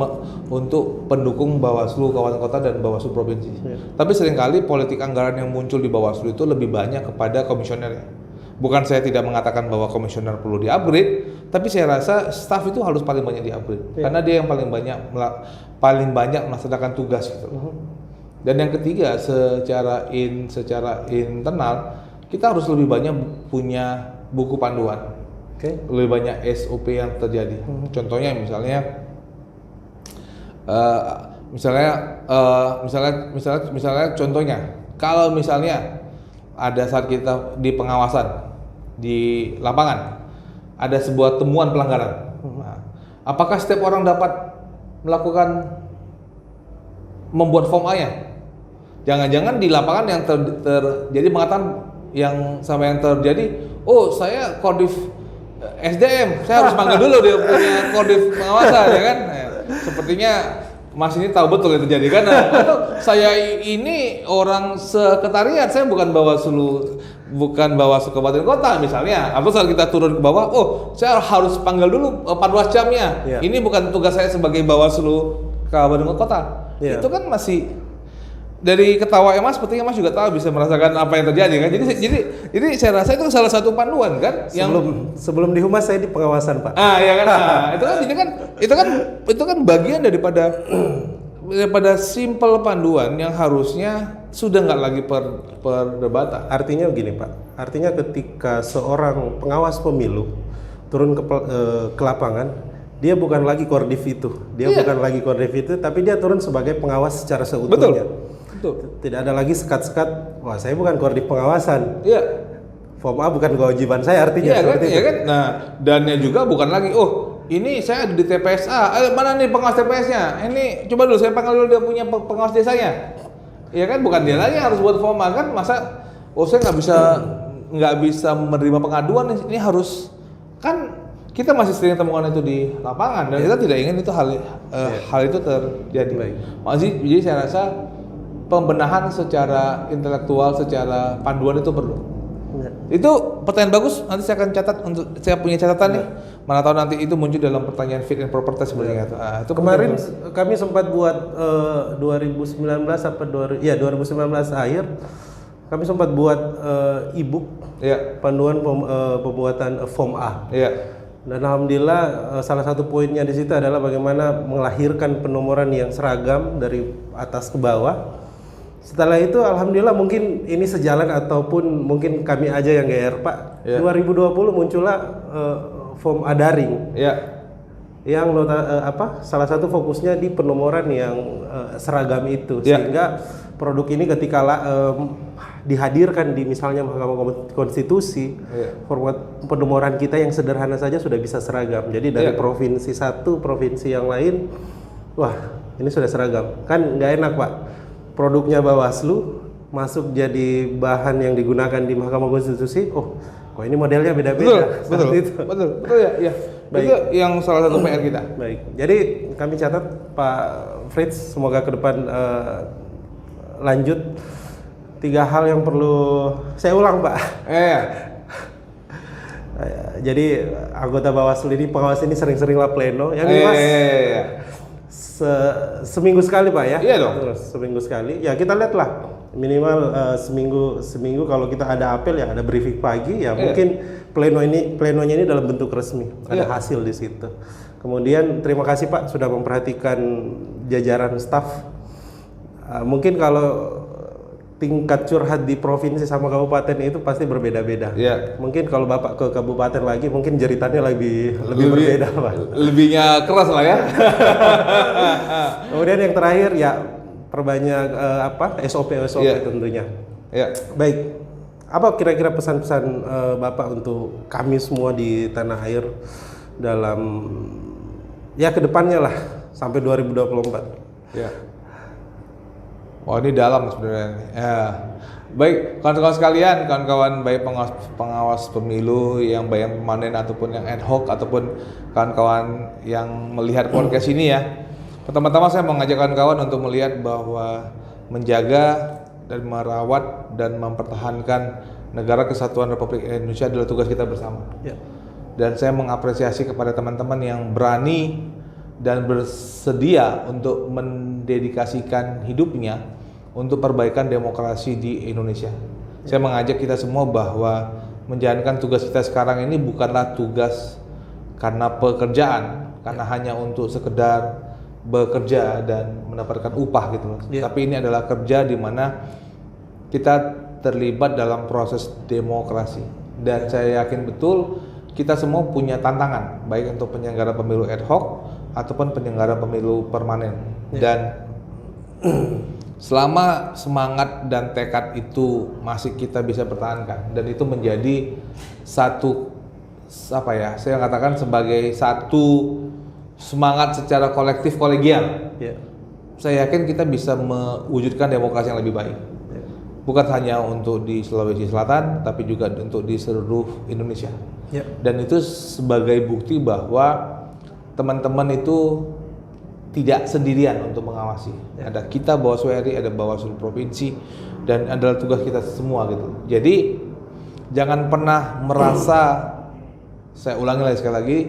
pendukung Bawaslu Kabupaten Kota dan Bawaslu Provinsi. Tapi seringkali politik anggaran yang muncul di Bawaslu itu lebih banyak kepada komisioner. Bukan saya tidak mengatakan bahwa komisioner perlu di-upgrade, tapi saya rasa staf itu harus paling banyak di-upgrade karena dia yang paling banyak melaksanakan tugas gitu. Dan yang ketiga, secara internal kita harus lebih banyak punya buku panduan. Lebih banyak SOP yang terjadi. Contohnya contohnya kalau misalnya ada saat kita di pengawasan di lapangan ada sebuah temuan pelanggaran. Nah, apakah setiap orang dapat membuat form A-nya? Jangan-jangan di lapangan yang terjadi mengatakan yang terjadi, oh saya Kodim SDM, saya harus panggil dulu dia punya kodim pengawasan ya kan. Sepertinya Mas ini tahu betul itu terjadi kan. Atau saya ini orang sekretariat, saya bukan Bawaslu Kabupaten Kota misalnya. Atau saat kita turun ke bawah, oh saya harus panggil dulu Panwascamnya. Ini bukan tugas saya sebagai Bawaslu Kabupaten Kota. Itu kan masih dari ketawa Mas, sepertinya Mas juga tahu bisa merasakan apa yang terjadi kan. Jadi saya rasa itu salah satu panduan kan. Sebelum di humas saya di pengawasan, Pak. Ya kan. Itu kan bagian daripada simple panduan yang harusnya sudah nggak lagi perdebatan. Artinya begini, Pak. Artinya ketika seorang pengawas pemilu turun ke lapangan, dia bukan lagi Kordiv itu. Bukan lagi Kordiv itu, tapi dia turun sebagai pengawas secara seutuhnya. Betul. Tidak ada lagi sekat-sekat, wah saya bukan Kordiv pengawasan. Form A bukan kewajiban saya artinya. Iya kan? Nah, dannya juga bukan lagi, oh ini saya di TPS A, mana nih pengawas TPS-nya? Ini coba dulu saya panggil dulu dia punya pengawas desanya. Iya kan, bukan dia lagi yang harus buat form A kan, masa saya nggak bisa menerima pengaduan, ini harus kan. Kita masih sering temukan itu di lapangan dan kita tidak ingin itu hal itu terjadi. Jadi saya rasa pembenahan secara intelektual, secara panduan itu perlu. Itu pertanyaan bagus. Nanti saya akan catat saya punya catatan nih. Mana tahu nanti itu muncul dalam pertanyaan fit and proper test sebenarnya. Itu kemarin kami sempat buat 2019 akhir. Kami sempat buat e-book panduan pembuatan form A. Dan alhamdulillah salah satu poinnya di situ adalah bagaimana melahirkan penomoran yang seragam dari atas ke bawah. Setelah itu alhamdulillah mungkin ini sejalan ataupun mungkin kami aja yang GR, Pak. 2020 muncullah form A daring. Yang salah satu fokusnya di penomoran yang seragam itu sehingga produk ini ketika dihadirkan di misalnya Mahkamah Konstitusi, format penomoran kita yang sederhana saja sudah bisa seragam. Jadi dari provinsi satu provinsi yang lain, wah ini sudah seragam. Kan nggak enak, Pak. Produknya Bawaslu masuk jadi bahan yang digunakan di Mahkamah Konstitusi. Oh, kok ini modelnya beda-beda. Betul ya. Baik. Itu yang salah satu PR kita. Baik. Jadi kami catat Pak Fritz, semoga ke depan lanjut. 3 hal yang perlu saya ulang, Pak. Jadi anggota Bawaslu ini, pengawas ini sering-seringlah pleno. Yang ini Mas, seminggu sekali Pak ya? Iya dong. Seminggu sekali. Ya kita lihat lah, minimal seminggu kalau kita ada apel ya ada briefing pagi ya, mungkin plenonya ini dalam bentuk resmi, ada hasil di situ. Kemudian terima kasih Pak sudah memperhatikan jajaran staf. Mungkin kalau tingkat curhat di provinsi sama kabupaten itu pasti berbeda-beda. Mungkin kalau Bapak ke kabupaten lagi mungkin jeritannya lebih berbeda Pak. Lebihnya keras lah ya. Kemudian yang terakhir ya perbanyak SOP tentunya. Baik. Apa kira-kira pesan-pesan Bapak untuk kami semua di tanah air dalam ya kedepannya lah sampai 2024? Wah ini dalam sebenarnya. Baik kawan-kawan sekalian, kawan-kawan baik pengawas pemilu yang baik yang permanen ataupun yang ad hoc ataupun kawan-kawan yang melihat podcast ini ya. Pertama-tama saya mengajak kawan-kawan untuk melihat bahwa menjaga dan merawat dan mempertahankan negara kesatuan Republik Indonesia adalah tugas kita bersama. Dan saya mengapresiasi kepada teman-teman yang berani dan bersedia untuk mendedikasikan hidupnya untuk perbaikan demokrasi di Indonesia. Saya mengajak kita semua bahwa menjalankan tugas kita sekarang ini bukanlah tugas karena pekerjaan, karena hanya untuk sekedar bekerja dan mendapatkan upah gitu loh. Tapi ini adalah kerja di mana kita terlibat dalam proses demokrasi. Dan saya yakin betul kita semua punya tantangan, baik untuk penyelenggara pemilu ad hoc ataupun penyelenggara pemilu permanen. Dan selama semangat dan tekad itu masih kita bisa pertahankan dan itu menjadi satu saya katakan sebagai satu semangat secara kolektif kolegial. Saya yakin kita bisa mewujudkan demokrasi yang lebih baik. Bukan hanya untuk di Sulawesi Selatan tapi juga untuk di seluruh Indonesia. Dan itu sebagai bukti bahwa teman-teman itu tidak sendirian untuk mengawasi. Ada kita Bawaslu RI, ada Bawaslu Provinsi, dan adalah tugas kita semua gitu. Jadi jangan pernah merasa, saya ulangi lagi sekali lagi,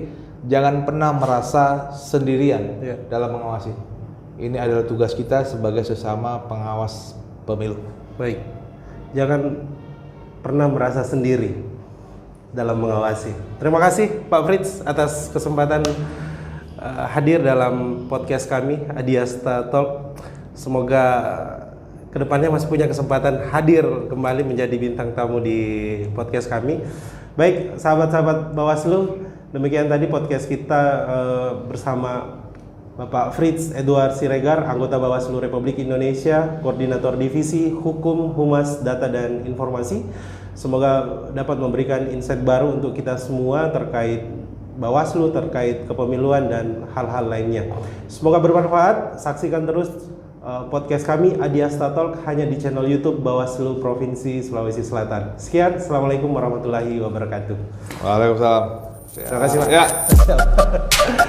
jangan pernah merasa sendirian dalam mengawasi. Ini adalah tugas kita sebagai sesama pengawas pemilu. Baik, jangan pernah merasa sendiri dalam mengawasi. Terima kasih Pak Fritz atas kesempatan hadir dalam podcast kami Adiasta Talk. Semoga kedepannya masih punya kesempatan hadir kembali menjadi bintang tamu di podcast kami. Baik sahabat-sahabat Bawaslu, demikian tadi podcast kita bersama Bapak Fritz Edward Siregar, anggota Bawaslu Republik Indonesia, Koordinator Divisi Hukum, Humas, Data dan Informasi. Semoga dapat memberikan insight baru untuk kita semua terkait Bawaslu, terkait kepemiluan dan hal-hal lainnya. Semoga bermanfaat. Saksikan terus podcast kami Adiasta Talk hanya di channel YouTube Bawaslu Provinsi Sulawesi Selatan. Sekian, assalamualaikum warahmatullahi wabarakatuh. Waalaikumsalam. Terima kasih Pak.